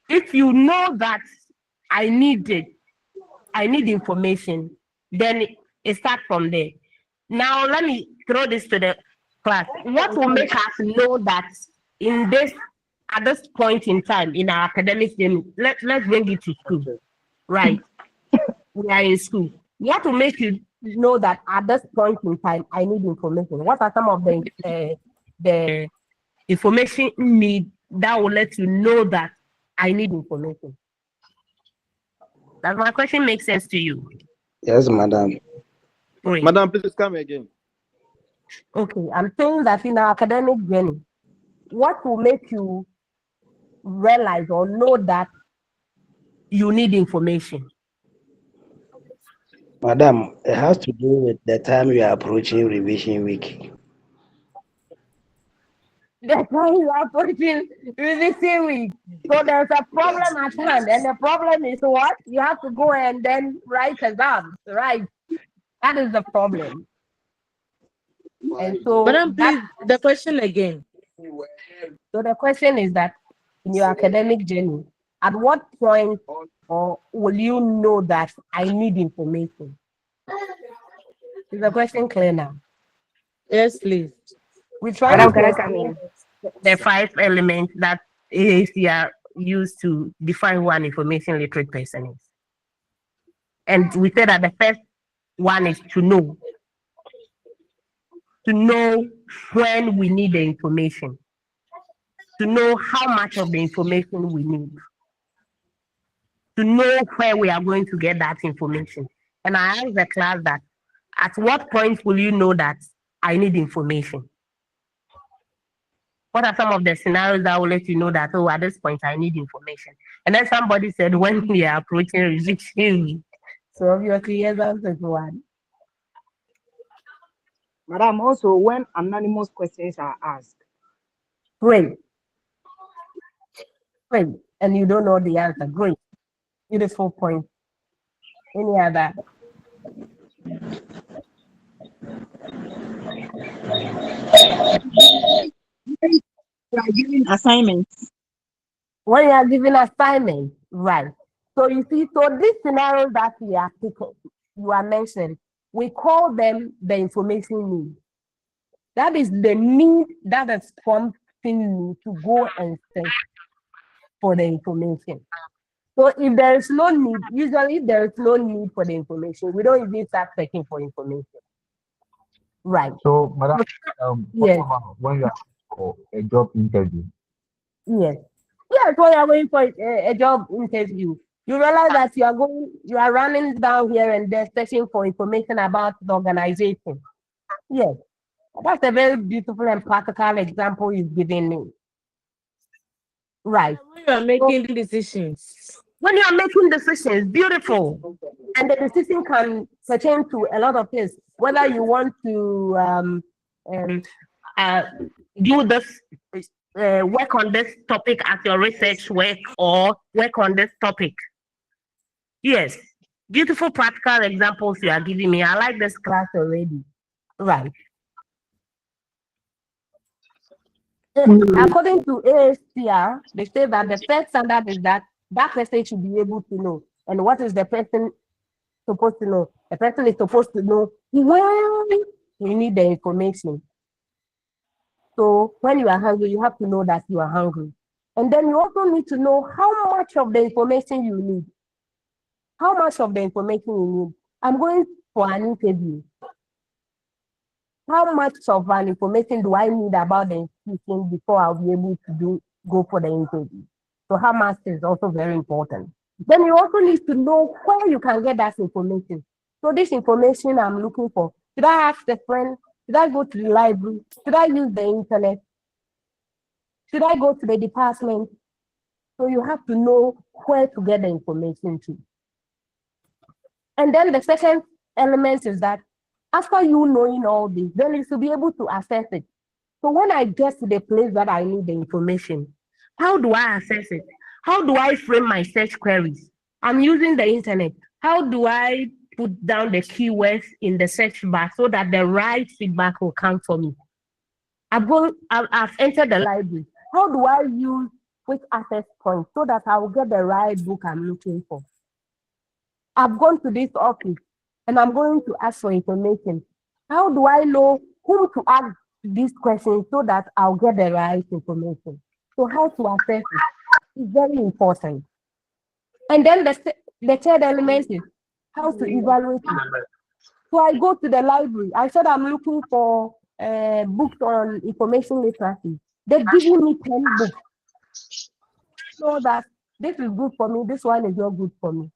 if you know that I need information, then it starts from there. Now let me throw this to the class. What will make us know that at this point in time in our academic journey, let's bring it to school, right? We are in school. What will make you know that at this point in time I need information? What are some of the information you need that will let you know that I need information? Does my question make sense to you? Yes, madam. Great. Madam, please come again. Okay, I'm saying that in our academic journey, what will make you realize or know that you need information? Madam, it has to do with the time we are approaching revision week. The time you are approaching revision week. So there's a problem at hand, and the problem is what? You have to go and then write exams, right? That is the problem. And so Madam, please, the question again. So the question is that in your academic journey, at what point or will you know that I need information? Is the question clear now? Yes, please. We try to explain the 5 elements that AACR used to define who an information literate person is. And we said that the first one is to know. To know when we need the information. To know how much of the information we need. To know where we are going to get that information. And I asked the class that at what point will you know that I need information? What are some of the scenarios that will let you know that, oh, at this point I need information? And then somebody said when we are approaching restriction. So obviously, yes, that's one. Madam, also when anonymous questions are asked. Great. Great. And you don't know the answer. Great. Beautiful point. Any other? You are giving assignments. When you are giving assignment, right? So you see, so these scenarios that we are taking, you are mentioning, we call them the information need. That is the need that is prompting me to go and search for the information. So if there is no need, usually there is no need for the information. We don't even start searching for information. Right. So, madam, what Yes. about when you are for a job interview? Yes. Yes, when you're going for a job interview, you realize that you are running down here and there searching for information about the organization. Yes. That's a very beautiful and practical example he's giving me. Right. When you are making decisions. When you are making decisions, beautiful. And the decision can pertain to a lot of things. Whether you want to do this, work on this topic as your research work or work on this topic. Yes. Beautiful practical examples you are giving me. I like this class already. Right. According to ASTR, they say that the first standard is that person should be able to know. And what is the person supposed to know? The person is supposed to know when you need the information. So when you are hungry, you have to know that you are hungry. And then you also need to know how much of the information you need. How much of the information you need. I'm going for an interview. How much of an information do I need about the institution before I'll be able to go for the interview? So how much is also very important. Then you also need to know where you can get that information. So this information I'm looking for, should I ask a friend? Should I go to the library? Should I use the internet? Should I go to the department? So you have to know where to get the information to. And then the second element is that after you knowing all this, then you should be able to assess it. So when I get to the place that I need the information, how do I assess it? How do I frame my search queries? I'm using the internet. How do I put down the keywords in the search bar so that the right feedback will come for me? I've entered the library. How do I use quick access points so that I will get the right book I'm looking for? I've gone to this office and I'm going to ask for information. How do I know whom to ask these questions so that I'll get the right information? So how to assess it is very important. And then the third element is how to evaluate it. So I go to the library. I said I'm looking for books on information literacy. They're giving me 10 books. So that this is good for me, this one is not good for me.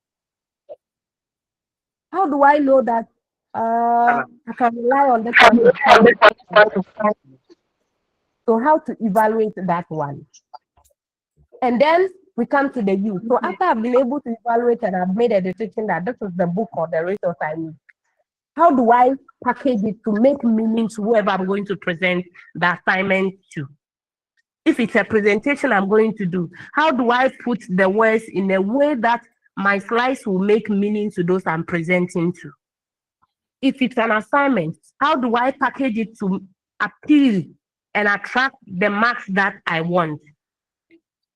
How do I know that I can rely on this one? So how to evaluate that one? And then we come to the use. So after I've been able to evaluate and I've made a decision that this is the book or the resource I need, how do I package it to make meaning to whoever I'm going to present the assignment to? If it's a presentation I'm going to do, how do I put the words in a way that my slides will make meaning to those I'm presenting to? If it's an assignment, how do I package it to appeal and attract the marks that I want?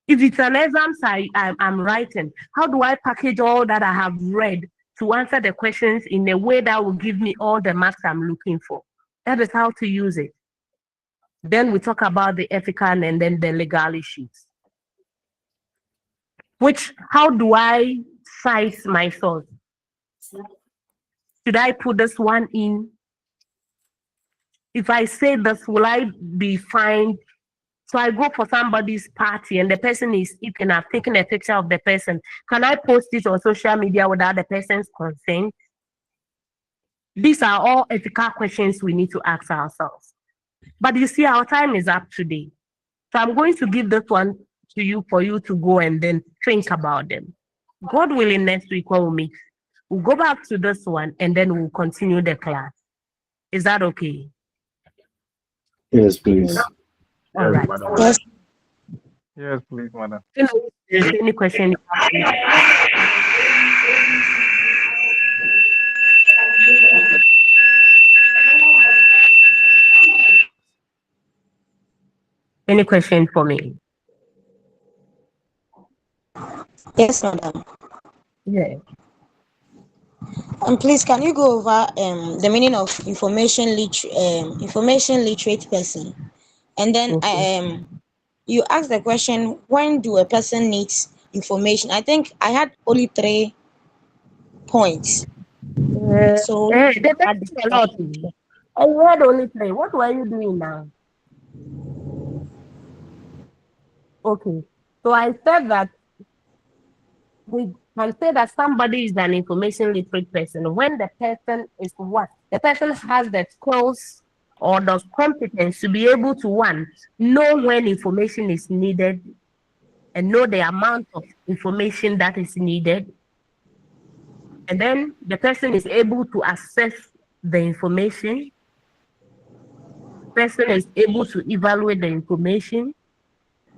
If it's an exam I'm writing, how do I package all that I have read to answer the questions in a way that will give me all the marks I'm looking for? That is how to use it. Then we talk about the ethical and then the legal issues. How do I size my source? Should I put this one in? If I say this, will I be fined? So I go for somebody's party and the person is eating. I've taken a picture of the person. Can I post it on social media without the person's consent? These are all ethical questions we need to ask ourselves. But you see, our time is up today. So I'm going to give this one to you for you to go and then think about them. God willing, next week when we meet, we'll go back to this one and then we'll continue the class. Is that okay? Yes, please. All right. Madam. Yes. Yes, please, madam. If there's any question you have for me. Any question for me? Yes, madam. Yeah. And please, can you go over the meaning of information literate person? And then Okay. you asked the question, when do a person needs information? I think I had only 3 points. So They add mentioned a lot. I heard only 3. What were you doing now? Okay. So I said that we can say that somebody is an information literate person when the person is what? The person has the skills or the competence to be able to know when information is needed and know the amount of information that is needed. And then the person is able to assess the information. The person is able to evaluate the information,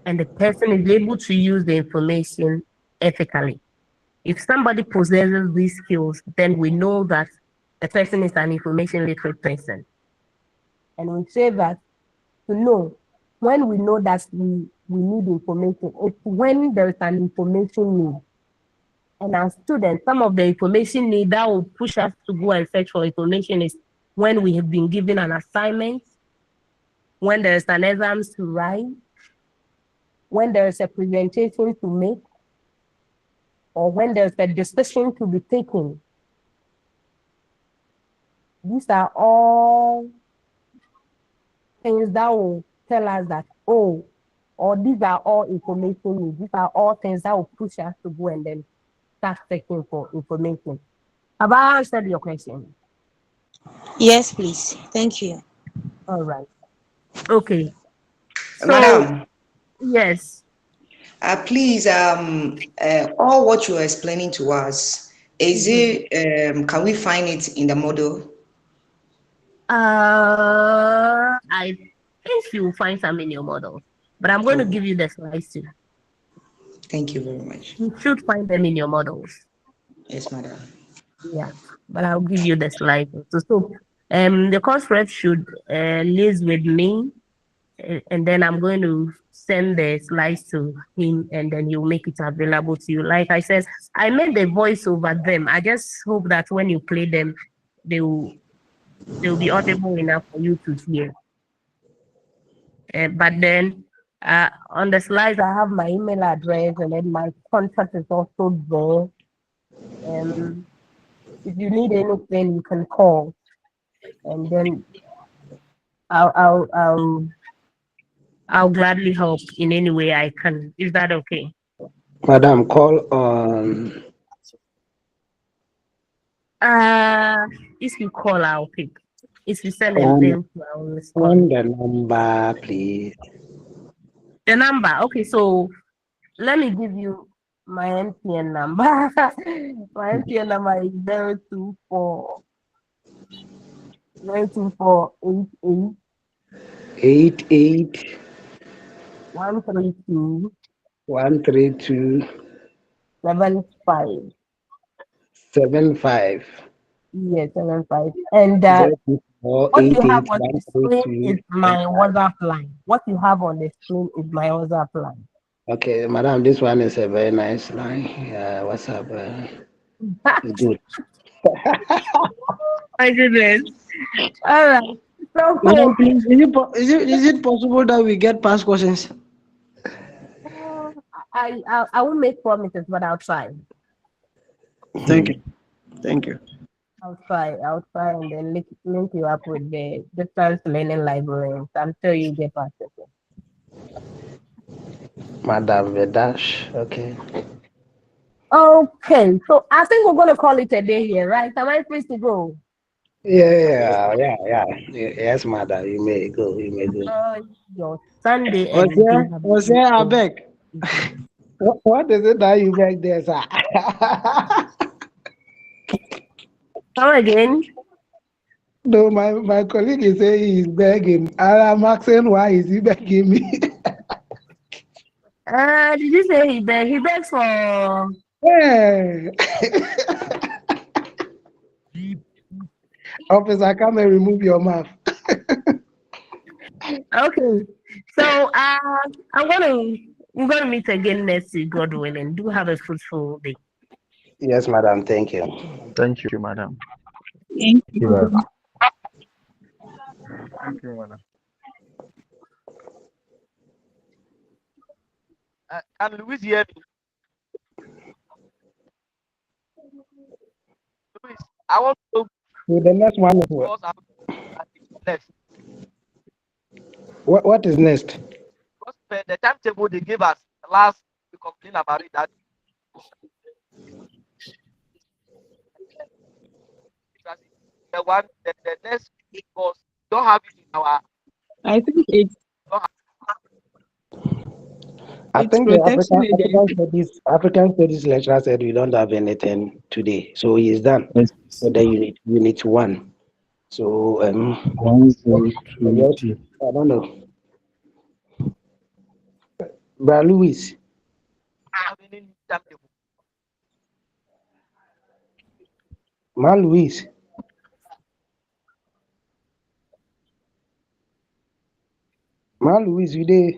and the person is able to use the information ethically. If somebody possesses these skills, then we know that the person is an information literate person. And we say that to know, when we know that we need information, it's when there is an information need. And as students, some of the information need that will push us to go and search for information is when we have been given an assignment, when there is an exam to write, when there is a presentation to make, or when there's a decision to be taken. These are all things that will tell us that, or these are all information needs. These are all things that will push us to go and then start searching for information. Have I answered your question? Yes, please. Thank you. All right. Okay. So, Madam, yes. please, all what you are explaining to us, is it, can we find it in the model? I think you'll find some in your model, but I'm going to give you the slides too. Thank you very much. You should find them in your models. Yes, madam. Yeah, but I'll give you the slide. So the course rep should liaise with me, and then I'm going to send the slides to him, and then he'll make it available to you. Like I said, I made the voice over them. I just hope that when you play them, they'll be audible enough for you to hear. But then on the slides, I have my email address, and then my contact is also there. If you need anything, you can call, and then I'll gladly help in any way I can. Is that okay? Madam, call on. If you call, I'll pick. If you send a mail, I'll On respond. the number, please. The number. Okay, so let me give you my MTN number. My MTN number is 024 88 132 132 75. 75. Yes, 75. And 024 what you have 88 on the screen is 132 my 75. WhatsApp line. What you have on the screen is my WhatsApp line. Okay, madam, this one is a very nice line. What's up? It's good. My goodness. All right. So Madam, please, is it possible that we get past questions? I won't make promises, but I'll try. Thank you. Thank you. I'll try and then link you up with the distance learning librarians. I'm sure you get past it. Madam Vedash. Okay. Okay, so I think we're gonna call it a day here, right? Am I free to go? Yeah. Yes, madam. You may go. Your Sunday Was and there? I beg. What is it that you beg there, sir? Come again. No, my colleague is saying he's begging. And I'm asking why is he begging me? Did you say he begs? He begs for. Yeah. Officer, come and remove your mouth. Okay. So we're gonna meet again next week, God willing. Do have a fruitful day. Yes, madam. Thank you. Thank you, madam. Thank Thank you. you. Thank you, madam. And Louis here. Louis, I want to So the next one is what? because I'm next. What is next? Because the timetable they gave us last we complained about it that the next course don't have it in our I think it's don't have I it's think the protection agency. African studies lecturer said we don't have anything today, so he is done Yes. for the unit 1. So 1, yes, 0, 2, I don't know. Brother Louis, any timetable. man Louis, you there?